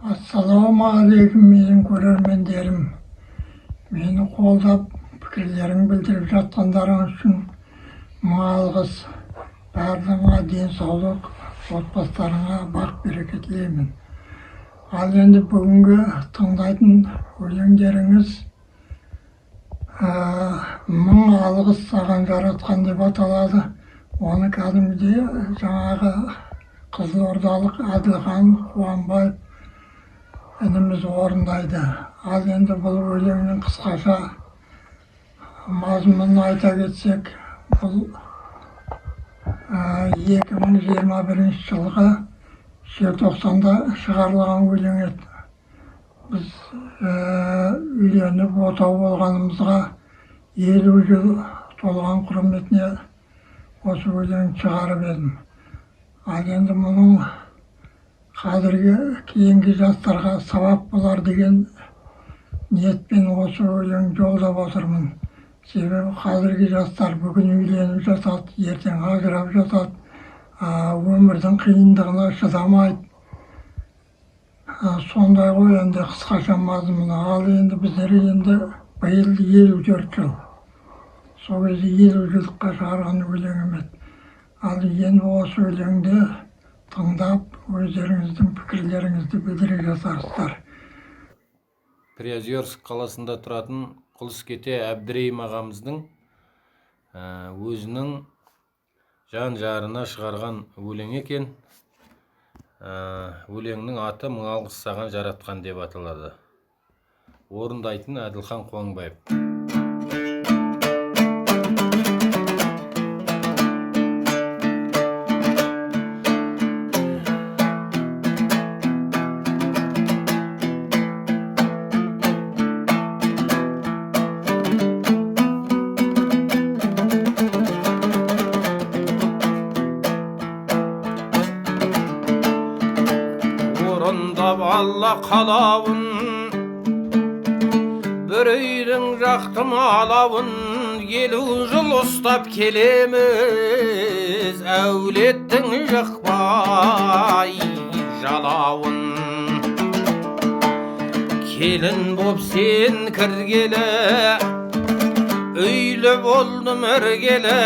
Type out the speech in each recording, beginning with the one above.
Ассалаумағалейкум менің көрермендерім. Мені қолдап пікірлерін білдіріп жатқандарың үшін мың алғыс. Барлығыңа денсаулық, отбасыларыңа бақ-береке тілеймін. Ал енді бүгінгі тыңдайтын өлеңдеріңіз мың алғыс саған жаратқан деп аталады. Оны кәдімгідей жаңағы қызылордалық Әділхан Қуанбаев ініміз орындайды. Ал енді бұл өлеңнің қысқаша мазмұнын айта кетсек, бұл 2021 жылғы желтоқсанда шығарылған өлең еді. Біз үйленіп отау болғанымызға 50 жыл толған құрметіне осы өлең шығарып едім. Ал енді мұның қазіргі кейінгі жастарға сабақ болар деген ниетпен осы өлең жолдап отырмын. Себебі қазіргі жастар бүгін үйленіп жатады, ертең ажырап жатады, өмірдің қиындығына шыдамайды. Сондай ғой енді қысқаша мазмұны. Ал енді біздер енді биыл 54 жыл. Сол кезде 50 жылдыққа шығарған өлеңім еді. Ал енді осы өлеңді тыңдап, өздеріңіздің пікірлеріңізді білдіре жатарсыздар. Приозерск қаласында тұратын Құлыскете Әбдірейім ағамыздың өзінің жан жарына шығарған өлең екен. Өлеңнің аты «Мың алғыс саған жаратқан» деп аталады. Орындайтын Әділхан Қуанбаев. Алла қалауын, бір үйдің жақтым алауын, 50 жыл ұстап келеміз, әулеттің жықпай жалауын. Келін боп сен кіргелі, үйлі болдым іргелі,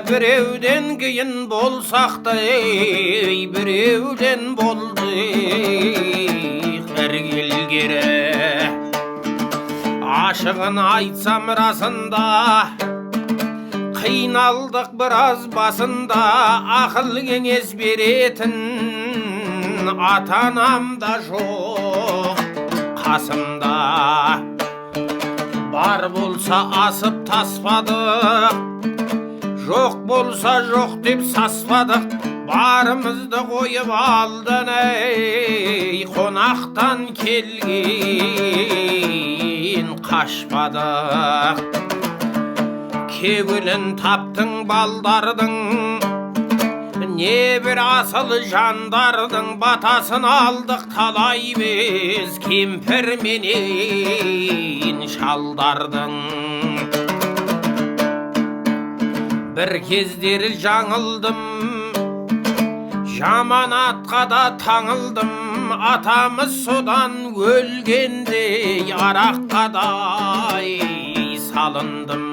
біреуден кейін болсақ та, біреуден болды іргелгері. Ашығын айтсам расында, қиналдық біраз басында, ақыл кеңес беретін ата-анам да жоқ қасымда. Бар болса асып таспадық, жоқ болса жоқ деп саспадық. Барымызды қойып алдын қонақтан келген қашпадық. Кегілін таптың балдардың, не бір асыл жандардың батасын алдық талай біз кемпір менен шалдардың. Бір кездері жаңылдым, жаманатқа да таңылдым, атамыз содан өлгенде араққа да салындым.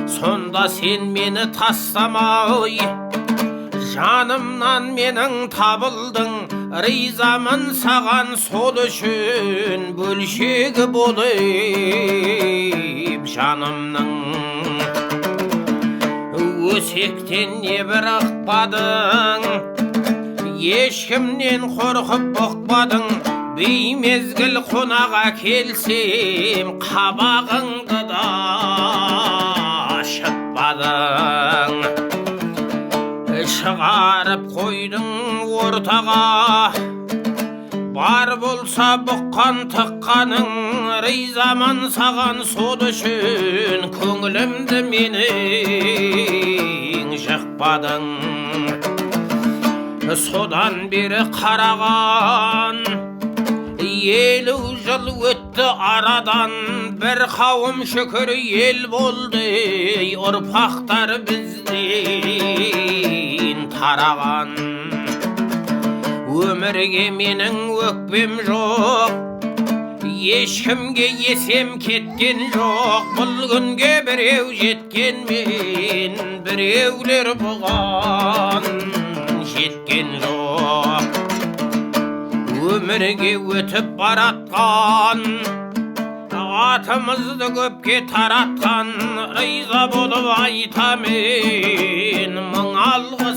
Сонда сен мені тастамай, жанымнан менің табылдың, ризамын саған сол үшін бөлшегі болып жанымның. Өсектен не бір ықпадың, ешкімнен қорқып бұқпадың, беймезгіл қонаға келсем қабағыңды да шытпадың. Шығарып қойдың ортаға, бар болса бұққан тыққаның, ризамын саған сол үшін көңілімді менің жықпадың. Содан бері қараған 50 жыл өтті арадан, бір қауым шүкір ел болды, ұрпақтар бізден тараған. Өмірге менің өкпем жоқ, ешкімге есем кеткен жоқ. Бұл күнге біреу жеткенмен, біреулер бұған жеткен жоқ. Өмірге өтіп баратқан, атымызды көпке таратқан, риза болып айтамын мың алғыс